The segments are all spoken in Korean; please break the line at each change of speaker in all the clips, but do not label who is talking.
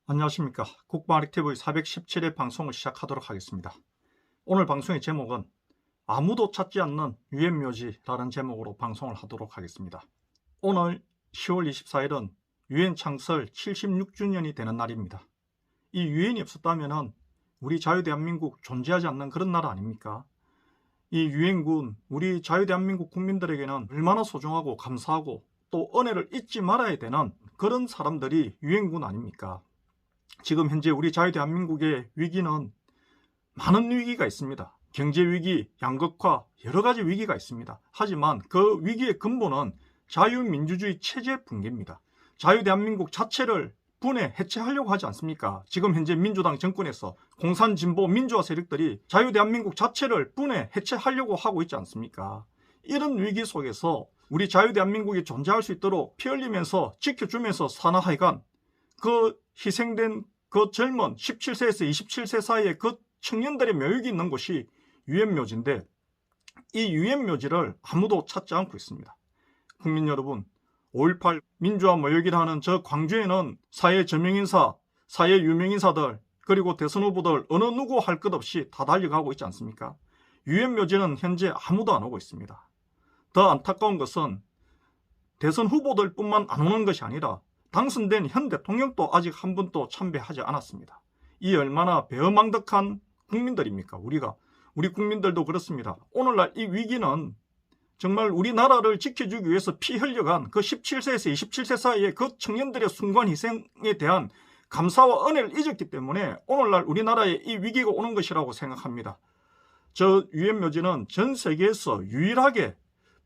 안녕하십니까. 국방아릭TV 417회 방송을 시작하도록 하겠습니다. 오늘 방송의 제목은 아무도 찾지 않는 유엔묘지라는 제목으로 방송을 하도록 하겠습니다. 오늘 10월 24일은 유엔 창설 76주년이 되는 날입니다. 이 유엔이 없었다면 우리 자유대한민국 존재하지 않는 그런 나라 아닙니까? 이 유엔군, 우리 자유대한민국 국민들에게는 얼마나 소중하고 감사하고 또 은혜를 잊지 말아야 되는 그런 사람들이 유엔군 아닙니까? 지금 현재 우리 자유대한민국의 위기는 많은 위기가 있습니다. 경제위기, 양극화, 여러 가지 위기가 있습니다. 하지만 그 위기의 근본은 자유민주주의 체제 붕괴입니다. 자유대한민국 자체를 분해, 해체하려고 하지 않습니까? 지금 현재 민주당 정권에서 공산진보 민주화 세력들이 자유대한민국 자체를 분해, 해체하려고 하고 있지 않습니까? 이런 위기 속에서 우리 자유대한민국이 존재할 수 있도록 피 흘리면서 지켜주면서 사나하여간 그 희생된 그 젊은 17세에서 27세 사이의 그 청년들의 묘역이 있는 곳이 유엔묘지인데, 이 유엔묘지를 아무도 찾지 않고 있습니다. 국민 여러분, 5.18 민주화 모욕이라 하는 저 광주에는 사회 저명인사, 사회 유명인사들, 그리고 대선 후보들 어느 누구 할 것 없이 다 달려가고 있지 않습니까? 유엔묘지는 현재 아무도 안 오고 있습니다. 더 안타까운 것은 대선 후보들 뿐만 안 오는 것이 아니라 당선된 현 대통령도 아직 한 분도 참배하지 않았습니다. 이 얼마나 배어망덕한 국민들입니까? 우리 국민들도 그렇습니다. 오늘날 이 위기는 정말 우리나라를 지켜주기 위해서 피 흘려간 그 17세에서 27세 사이의 그 청년들의 순간 희생에 대한 감사와 은혜를 잊었기 때문에 오늘날 우리나라에 이 위기가 오는 것이라고 생각합니다. 저 유엔묘지는 전 세계에서 유일하게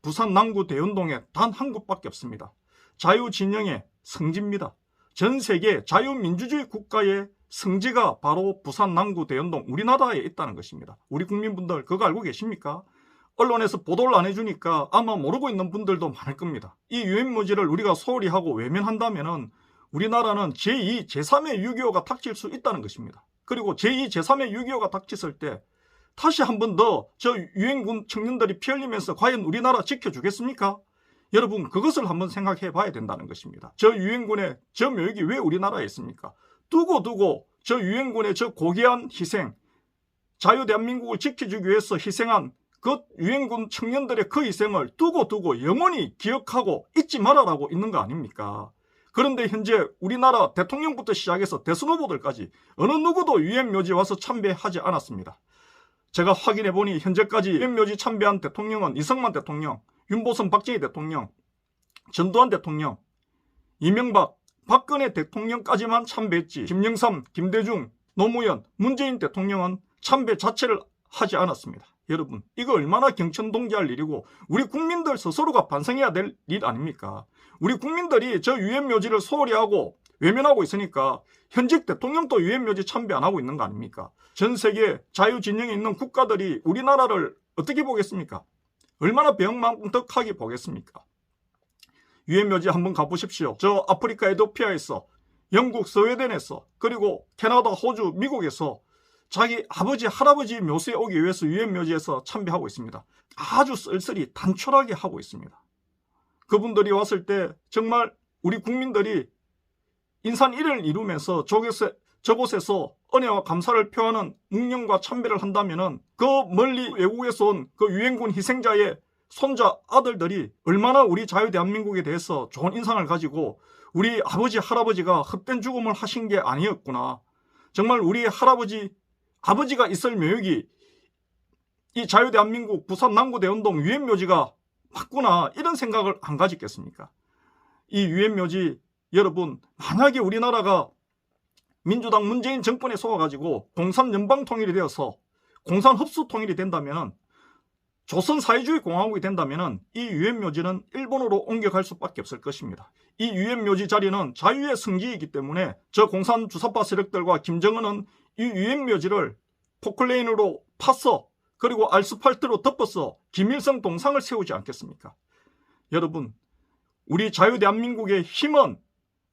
부산 남구 대운동에 단 한 곳밖에 없습니다. 자유진영의 성지입니다. 전 세계 자유민주주의 국가의 성지가 바로 부산 남구 대운동 우리나라에 있다는 것입니다. 우리 국민분들 그거 알고 계십니까? 언론에서 보도를 안 해주니까 아마 모르고 있는 분들도 많을 겁니다. 이 유엔묘지를 우리가 소홀히 하고 외면한다면 우리나라는 제2, 제3의 6.25가 닥칠 수 있다는 것입니다. 그리고 제2, 제3의 6.25가 닥쳤을 때 다시 한 번 더 저 유엔군 청년들이 피 흘리면서 과연 우리나라 지켜주겠습니까? 여러분, 그것을 한번 생각해 봐야 된다는 것입니다. 저 유엔군의 저 묘역이 왜 우리나라에 있습니까? 두고 저 유엔군의 저 고귀한 희생, 자유대한민국을 지켜주기 위해서 희생한 그 유엔군 청년들의 그 희생을 두고 영원히 기억하고 잊지 말아라고 있는 거 아닙니까? 그런데 현재 우리나라 대통령부터 시작해서 대선 후보들까지 어느 누구도 유엔묘지 와서 참배하지 않았습니다. 제가 확인해보니 현재까지 유엔묘지 참배한 대통령은 이승만 대통령, 윤보선 박정희 대통령, 전두환 대통령, 이명박, 박근혜 대통령까지만 참배했지 김영삼, 김대중, 노무현, 문재인 대통령은 참배 자체를 하지 않았습니다. 여러분, 이거 얼마나 경천동지할 일이고 우리 국민들 스스로가 반성해야 될 일 아닙니까? 우리 국민들이 저 유엔묘지를 소홀히 하고 외면하고 있으니까 현직 대통령도 유엔묘지 참배 안 하고 있는 거 아닙니까? 전 세계 자유진영에 있는 국가들이 우리나라를 어떻게 보겠습니까? 얼마나 배은망덕하게 보겠습니까? 유엔묘지 한번 가보십시오. 저 아프리카 에티오피아에서, 영국 스웨덴에서, 그리고 캐나다, 호주, 미국에서 자기 아버지, 할아버지 묘소에 오기 위해서 유엔묘지에서 참배하고 있습니다. 아주 쓸쓸히 단촐하게 하고 있습니다. 그분들이 왔을 때 정말 우리 국민들이 인산일을 이루면서 저곳에서 은혜와 감사를 표하는 묵념과 참배를 한다면은 그 멀리 외국에서 온 그 유엔군 희생자의 손자 아들들이 얼마나 우리 자유대한민국에 대해서 좋은 인상을 가지고 우리 아버지 할아버지가 헛된 죽음을 하신 게 아니었구나, 정말 우리 아버지가 있을 묘역이 이 자유대한민국 부산 남구대운동 유엔묘지가 맞구나, 이런 생각을 안 가졌겠습니까? 이 유엔묘지, 여러분, 만약에 우리나라가 민주당 문재인 정권에 속아가지고 공산연방통일이 되어서 공산흡수통일이 된다면, 조선 사회주의 공화국이 된다면 이 유엔묘지는 일본으로 옮겨갈 수밖에 없을 것입니다. 이 유엔묘지 자리는 자유의 성지이기 때문에 저 공산 주사파 세력들과 김정은은 이 유엔묘지를 포클레인으로 파서 그리고 알스팔트로 덮어서 김일성 동상을 세우지 않겠습니까? 여러분, 우리 자유대한민국의 힘은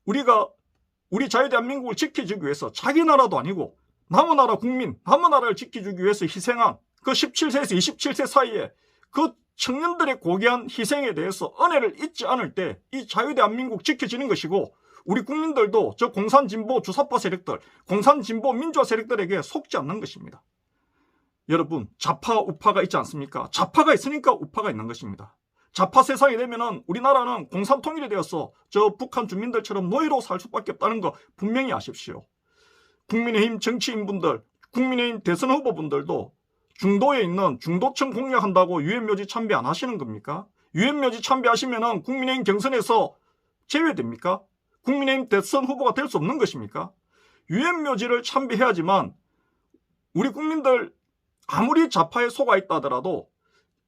우리 자유대한민국을 지켜주기 위해서 자기 나라도 아니고 남의 나라 국민, 남의 나라를 지켜주기 위해서 희생한 그 17세에서 27세 사이에 그 청년들의 고귀한 희생에 대해서 은혜를 잊지 않을 때 이 자유대한민국 지켜지는 것이고 우리 국민들도 저 공산진보 주사파 세력들, 공산진보 민주화 세력들에게 속지 않는 것입니다. 여러분, 좌파 우파가 있지 않습니까? 좌파가 있으니까 우파가 있는 것입니다. 좌파 세상이 되면은 우리나라는 공산통일이 되어서 저 북한 주민들처럼 노예로 살 수밖에 없다는 거 분명히 아십시오. 국민의힘 정치인분들, 국민의힘 대선 후보분들도 중도에 있는 중도층 공략한다고 유엔묘지 참배 안 하시는 겁니까? 유엔묘지 참배하시면은 국민의힘 경선에서 제외됩니까? 국민의힘 대선 후보가 될 수 없는 것입니까? 유엔묘지를 참배해야지만 우리 국민들 아무리 좌파에 속아 있다 하더라도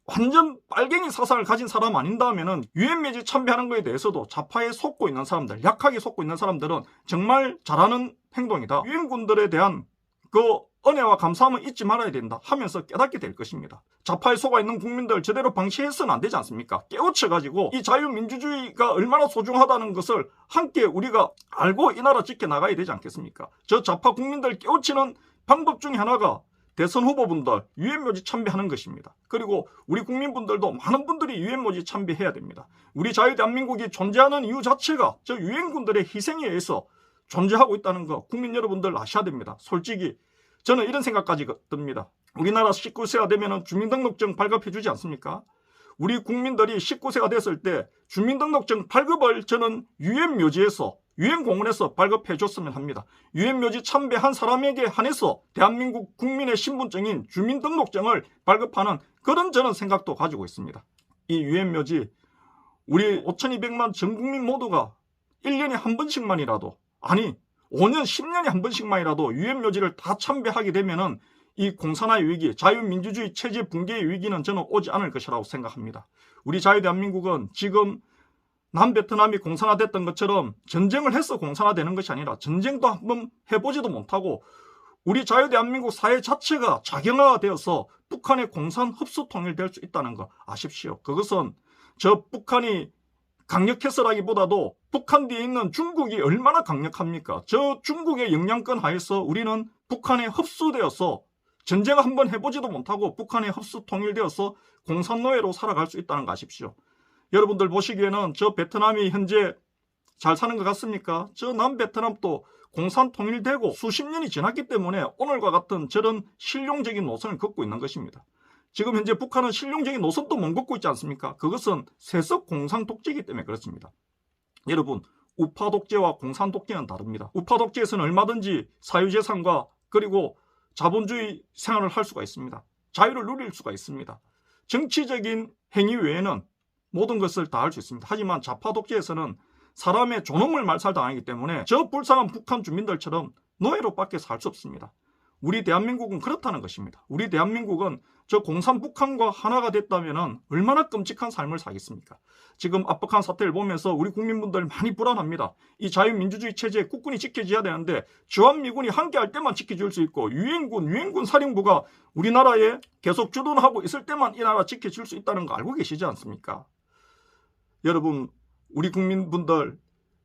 완전 빨갱이 사상을 가진 사람 아닌다면은 유엔묘지 참배하는 것에 대해서도 좌파에 속고 있는 사람들, 약하게 속고 있는 사람들은 정말 잘하는 행동이다. 유엔군들에 대한 그 은혜와 감사함은 잊지 말아야 된다 하면서 깨닫게 될 것입니다. 좌파에 속아 있는 국민들 제대로 방치해서는 안 되지 않습니까? 깨우쳐가지고 이 자유민주주의가 얼마나 소중하다는 것을 함께 우리가 알고 이 나라 지켜나가야 되지 않겠습니까? 저 좌파 국민들 깨우치는 방법 중에 하나가 대선 후보분들 유엔묘지 참배하는 것입니다. 그리고 우리 국민분들도 많은 분들이 유엔묘지 참배해야 됩니다. 우리 자유대한민국이 존재하는 이유 자체가 저 유엔군들의 희생에 의해서 존재하고 있다는 거 국민 여러분들 아셔야 됩니다. 솔직히 저는 이런 생각까지 듭니다. 우리나라 19세가 되면 주민등록증 발급해 주지 않습니까? 우리 국민들이 19세가 됐을 때 주민등록증 발급을 저는 유엔묘지에서 유엔공원에서 발급해 줬으면 합니다. 유엔묘지 참배한 사람에게 한해서 대한민국 국민의 신분증인 주민등록증을 발급하는 그런 저는 생각도 가지고 있습니다. 이 유엔묘지 우리 5,200만 전 국민 모두가 1년에 한 번씩만이라도, 아니 5년 10년에 한 번씩만이라도 유엔묘지를 다 참배하게 되면은 이 공산화의 위기, 자유민주주의 체제 붕괴의 위기는 저는 오지 않을 것이라고 생각합니다. 우리 자유대한민국은 지금 남베트남이 공산화됐던 것처럼 전쟁을 해서 공산화되는 것이 아니라 전쟁도 한번 해보지도 못하고 우리 자유대한민국 사회 자체가 자경화되어서 북한의 공산 흡수 통일될 수 있다는 거 아십시오. 그것은 저 북한이 강력해서라기보다도 북한 뒤에 있는 중국이 얼마나 강력합니까? 저 중국의 영향권 하에서 우리는 북한에 흡수되어서 전쟁을 한번 해보지도 못하고 북한에 흡수 통일되어서 공산노예로 살아갈 수 있다는 거 아십시오. 여러분들 보시기에는 저 베트남이 현재 잘 사는 것 같습니까? 저 남베트남도 공산 통일되고 수십 년이 지났기 때문에 오늘과 같은 저런 실용적인 노선을 걷고 있는 것입니다. 지금 현재 북한은 실용적인 노선도 못 걷고 있지 않습니까? 그것은 세속 공산 독재이기 때문에 그렇습니다. 여러분, 우파 독재와 공산 독재는 다릅니다. 우파 독재에서는 얼마든지 사유재산과 그리고 자본주의 생활을 할 수가 있습니다. 자유를 누릴 수가 있습니다. 정치적인 행위 외에는 모든 것을 다 할 수 있습니다. 하지만 좌파 독재에서는 사람의 존엄을 말살당하기 때문에 저 불쌍한 북한 주민들처럼 노예로밖에 살 수 없습니다. 우리 대한민국은 그렇다는 것입니다. 우리 대한민국은 저 공산 북한과 하나가 됐다면 얼마나 끔찍한 삶을 사겠습니까? 지금 압박한 사태를 보면서 우리 국민분들 많이 불안합니다. 이 자유민주주의 체제에 국군이 지켜져야 되는데 주한미군이 함께할 때만 지켜줄 수 있고 유엔군 사령부가 우리나라에 계속 주둔하고 있을 때만 이 나라 지켜줄 수 있다는 거 알고 계시지 않습니까? 여러분, 우리 국민분들,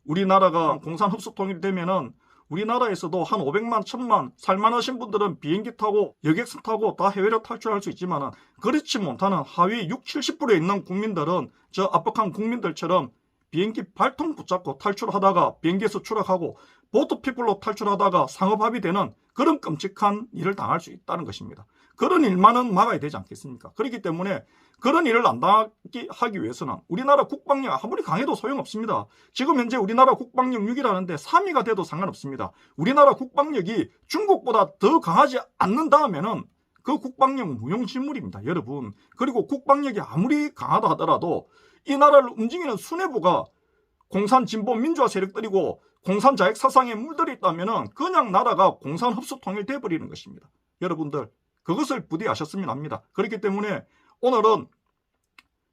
우리나라가 공산 흡수 통일이 되면은 우리나라에서도 한 500만, 1000만 살만하신 분들은 비행기 타고 여객선 타고 다 해외로 탈출할 수 있지만은 그렇지 못하는 하위 60, 70%에 있는 국민들은 저 압박한 국민들처럼 비행기 발통 붙잡고 탈출하다가 비행기에서 추락하고 보트피플로 탈출하다가 상업합의 되는 그런 끔찍한 일을 당할 수 있다는 것입니다. 그런 일만은 막아야 되지 않겠습니까? 그렇기 때문에 그런 일을 안 당하게 하기 위해서는 우리나라 국방력 아무리 강해도 소용없습니다. 지금 현재 우리나라 국방력 6이라는데 3위가 돼도 상관없습니다. 우리나라 국방력이 중국보다 더 강하지 않는다면은 그 국방력 무용지물입니다. 여러분. 그리고 국방력이 아무리 강하다 하더라도 이 나라를 움직이는 수뇌부가 공산 진보 민주화 세력들이고 공산 자익 사상에 물들어 있다면은 그냥 나라가 공산 흡수 통일돼 버리는 것입니다. 여러분들 그것을 부디 아셨으면 합니다. 그렇기 때문에 오늘은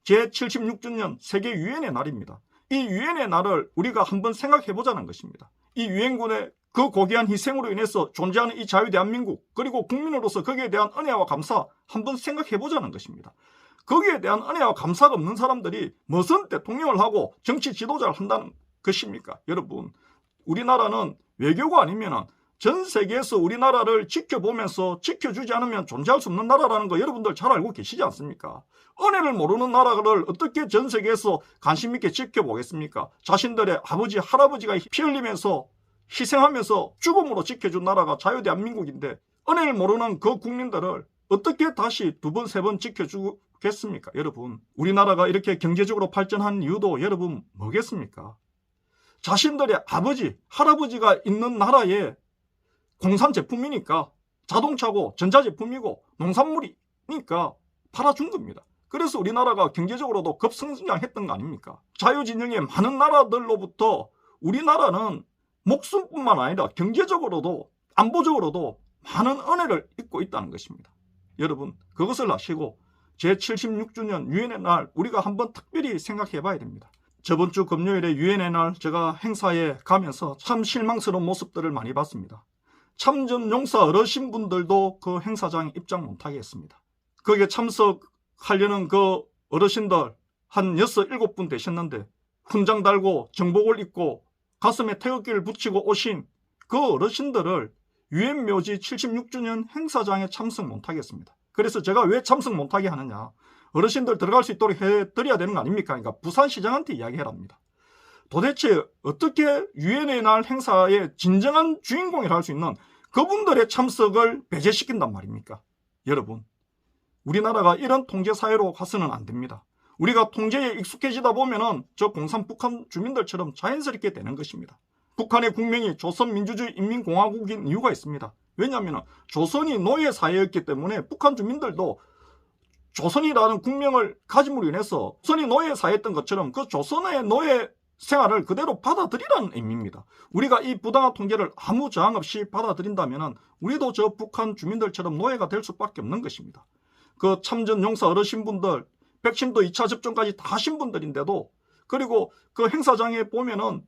제76주년 세계 유엔의 날입니다. 이 유엔의 날을 우리가 한번 생각해 보자는 것입니다. 이 유엔군의 그 고귀한 희생으로 인해서 존재하는 이 자유대한민국 그리고 국민으로서 거기에 대한 은혜와 감사 한번 생각해 보자는 것입니다. 거기에 대한 은혜와 감사가 없는 사람들이 무슨 대통령을 하고 정치 지도자를 한다는 것입니까? 여러분, 우리나라는 외교가 아니면 전 세계에서 우리나라를 지켜보면서 지켜주지 않으면 존재할 수 없는 나라라는 거 여러분들 잘 알고 계시지 않습니까? 은혜를 모르는 나라를 어떻게 전 세계에서 관심 있게 지켜보겠습니까? 자신들의 아버지, 할아버지가 피 흘리면서 희생하면서 죽음으로 지켜준 나라가 자유대한민국인데 은혜를 모르는 그 국민들을 어떻게 다시 두 번, 세 번 지켜주겠습니까? 여러분, 우리나라가 이렇게 경제적으로 발전한 이유도 여러분 뭐겠습니까? 자신들의 아버지, 할아버지가 있는 나라에 공산 제품이니까 자동차고 전자제품이고 농산물이니까 팔아준 겁니다. 그래서 우리나라가 경제적으로도 급성장했던 거 아닙니까? 자유진영의 많은 나라들로부터 우리나라는 목숨뿐만 아니라 경제적으로도 안보적으로도 많은 은혜를 입고 있다는 것입니다. 여러분, 그것을 아시고 제76주년 유엔의 날 우리가 한번 특별히 생각해 봐야 됩니다. 저번 주 금요일에 유엔의 날 제가 행사에 가면서 참 실망스러운 모습들을 많이 봤습니다. 참전용사 어르신분들도 그 행사장에 입장 못하게 했습니다. 거기에 참석하려는 그 어르신들 한 6, 7분 되셨는데 훈장 달고 정복을 입고 가슴에 태극기를 붙이고 오신 그 어르신들을 유엔 묘지 76주년 행사장에 참석 못하게 했습니다. 그래서 제가 왜 참석 못하게 하느냐, 어르신들 들어갈 수 있도록 해드려야 되는 거 아닙니까? 그러니까 부산시장한테 이야기해랍니다. 도대체 어떻게 유엔의 날 행사의 진정한 주인공이라 할 수 있는 그분들의 참석을 배제시킨단 말입니까? 여러분, 우리나라가 이런 통제사회로 가서는 안 됩니다. 우리가 통제에 익숙해지다 보면은 저 공산 북한 주민들처럼 자연스럽게 되는 것입니다. 북한의 국명이 조선민주주의 인민공화국인 이유가 있습니다. 왜냐하면 조선이 노예사회였기 때문에 북한 주민들도 조선이라는 국명을 가짐으로 인해서 조선이 노예사회였던 것처럼 그 조선의 노예 생활을 그대로 받아들이라는 의미입니다. 우리가 이 부당한 통제를 아무 저항 없이 받아들인다면 우리도 저 북한 주민들처럼 노예가 될 수밖에 없는 것입니다. 그 참전용사 어르신분들, 백신도 2차 접종까지 다 하신 분들인데도, 그리고 그 행사장에 보면은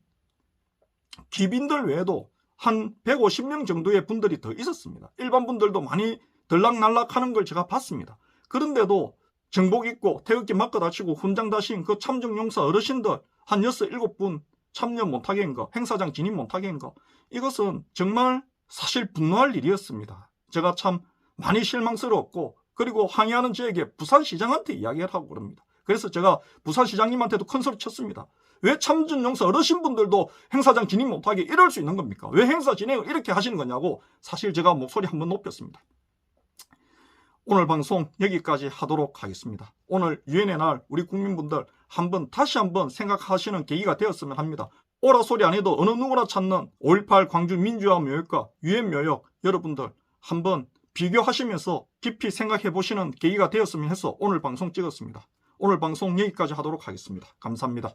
기빈들 외에도 한 150명 정도의 분들이 더 있었습니다. 일반 분들도 많이 들락날락하는 걸 제가 봤습니다. 그런데도 정복 입고 태극기 맞고 다치고 훈장 다신 그 참전용사 어르신들 한 6, 7분 참여 못하게 한 거, 행사장 진입 못하게 한 거, 이것은 정말 사실 분노할 일이었습니다. 제가 참 많이 실망스러웠고, 그리고 항의하는 저에게 부산시장한테 이야기를 하고 그럽니다. 그래서 제가 부산시장님한테도 큰 소리 쳤습니다. 왜 참전용사 어르신분들도 행사장 진입 못하게 이럴 수 있는 겁니까? 왜 행사 진행을 이렇게 하시는 거냐고 사실 제가 목소리 한번 높였습니다. 오늘 방송 여기까지 하도록 하겠습니다. 오늘 유엔의 날 우리 국민분들 다시 한번 생각하시는 계기가 되었으면 합니다. 오라 소리 안 해도 어느 누구나 찾는 5.18 광주 민주화 묘역과 유엔 묘역, 여러분들 한번 비교하시면서 깊이 생각해 보시는 계기가 되었으면 해서 오늘 방송 찍었습니다. 오늘 방송 여기까지 하도록 하겠습니다. 감사합니다.